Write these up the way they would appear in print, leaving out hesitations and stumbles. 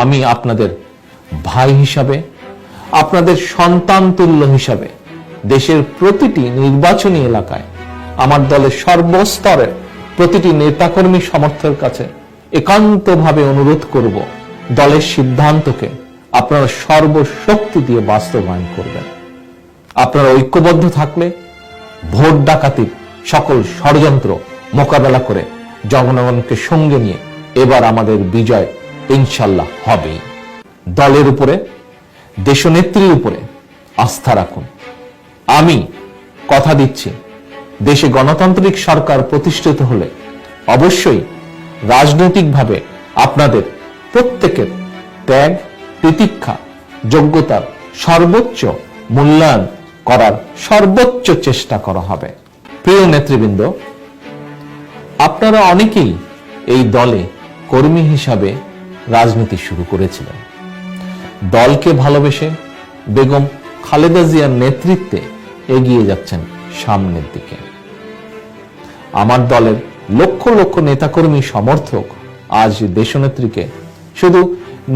আমি আপনাদের ভাই হিসাবে, আপনাদের সন্তান তুল্য হিসাবে দেশের প্রতিটি নির্বাচনী এলাকায় আমার দলের সর্বস্তরের প্রতিটি নেতাকর্মী সমর্থকের কাছে একান্তভাবে অনুরোধ করব, দলের সিদ্ধান্তকে আপনারা সর্বশক্তি দিয়ে বাস্তবায়ন করবেন। আপনারা ঐক্যবদ্ধ থাকলে ভোট ডাকাতির সকল ষড়যন্ত্র মোকাবেলা করে জনগণকে সঙ্গে নিয়ে এবার আমাদের বিজয় ইনশাল্লাহ হবেই। দলের উপরে, দেশনেত্রীর উপরে আস্থা রাখুন। আমি কথা দিচ্ছি, দেশে গণতান্ত্রিক সরকার প্রতিষ্ঠিত হলে অবশ্যই রাজনৈতিকভাবে আপনাদের প্রত্যেকের ত্যাগ, তিতিক্ষা, যোগ্যতার সর্বোচ্চ মূল্যায়ন করার সর্বোচ্চ চেষ্টা করা হবে। প্রিয় নেতৃবৃন্দ, আপনারা অনেকেই এই দলে কর্মী হিসাবে রাজনীতি শুরু করেছিলেন। দলকে ভালোবেসে বেগম খালেদা জিয়ার নেতৃত্বে এগিয়ে যাচ্ছেন সামনের দিকে। আমার দলের লক্ষ লক্ষ নেতাকর্মী সমর্থক আজ দেশনেত্রীকে শুধু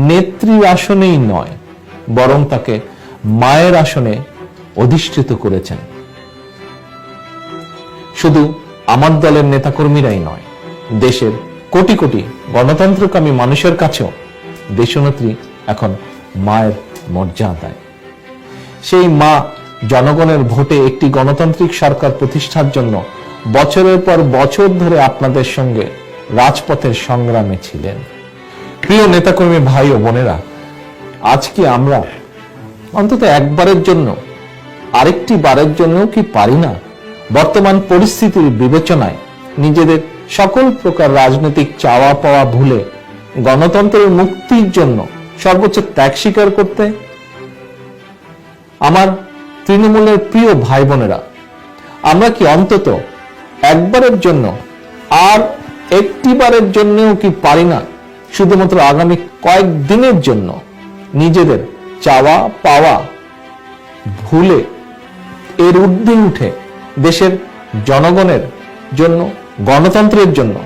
নেত্রীর আসনেই নয়, বরং তাকে মায়ের আসনে অধিষ্ঠিত করেছেন। শুধু আমার দলের নেতাকর্মীরাই নয়, দেশের কোটি কোটি গণতন্ত্রকামী মানুষের কাছেও দেশনেত্রী এখন মায়ের মর্যাদায়। সেই মা জনগণের ভোটে একটি গণতান্ত্রিক সরকার প্রতিষ্ঠার জন্য বছরের পর বছর ধরে আপনাদের সঙ্গে রাজপথের সংগ্রামে ছিলেন। প্রিয় নেতাকর্মী ভাই ও বোনেরা, আজকে আমরা অন্তত একবারের জন্য, আরেকটি বারের জন্য কি পারি না বর্তমান পরিস্থিতির বিবেচনায় নিজেদের সকল প্রকার রাজনৈতিক চাওয়া পাওয়া ভুলে গণতন্ত্রের মুক্তির জন্য সর্বোচ্চ ত্যাগ স্বীকার করতে? আমার তৃণমূলের প্রিয় ভাই বোনেরা, আমরা কি অন্তত একবারের জন্য, আর একটি বারের জন্যও কি পারি না শুধুমাত্র আগামী কয়েকদিনের জন্য নিজেদের চাওয়া পাওয়া ভুলে এর ঊর্ধ্বে উঠে দেশের জনগণের জন্য, গণতন্ত্রের জন্য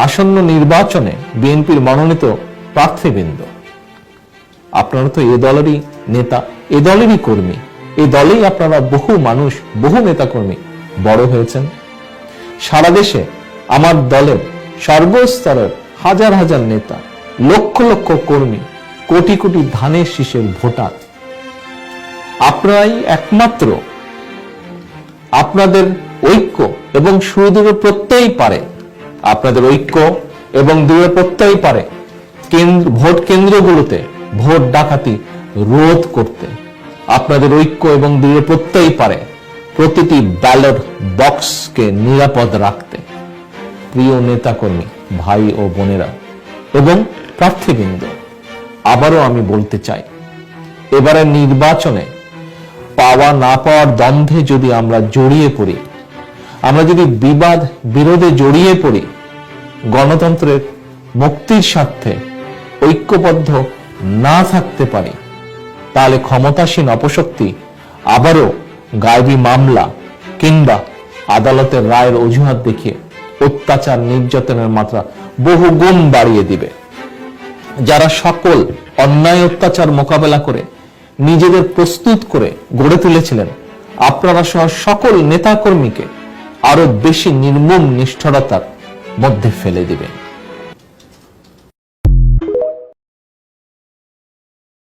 আসন্ন নির্বাচনে বিএনপির মনোনীত প্রার্থীবৃন্দ, আপনারা তো এ দলেরই নেতা, এ দলেরই কর্মী, এই দলেই আপনারা বহু মানুষ, বহু নেতাকর্মী বড় হয়েছেন। সারা দেশে আমার দলের সর্বস্তরের হাজার হাজার নেতা, লক্ষ লক্ষ কর্মী, কোটি কোটি ধানের শীষের ভোটার, আপনারাই একমাত্র আপনাদের ঐক্য এবং সুদৃঢ় প্রত্যয় পারে, আপনাদের ঐক্য এবং দৃঢ় প্রত্যয় পারে ভোট কেন্দ্রগুলোতে ভোট ডাকাতি রোধ করতে। আপনাদের ঐক্য এবং দৃঢ় প্রত্যয় পারে প্রতিটি ব্যালট বক্সকে নিরাপদ রাখতে। প্রিয় নেতাকর্মী ভাই ও বোনেরা এবং প্রার্থীবৃন্দ, আবারও আমি বলতে চাই, এবারের নির্বাচনে পাওয়া না পাওয়ার দ্বন্দ্বে যদি আমরা জড়িয়ে পড়ি, আমরা যদি বিবাদ বিরোধে জড়িয়ে পড়ি, গণতন্ত্রের মুক্তির স্বার্থে ঐক্যবদ্ধ না থাকতে পারি, তাহলে ক্ষমতাসীন অপশক্তি আবারও গায়েবী মামলা কিংবা আদালতের রায়ের অজুহাত দেখিয়ে অত্যাচার নির্যাতনের মাত্রা বহু গুণ বাড়িয়ে দিবে। যারা সকল অন্যায় অত্যাচার মোকাবেলা করে নিজেদের প্রস্তুত করে গড়ে তুলেছিলেন, আপনারা সহ সকল নেতাকর্মীকে আরো বেশি নির্মম নিষ্ঠুরতার মধ্যে ফেলে দিবেন।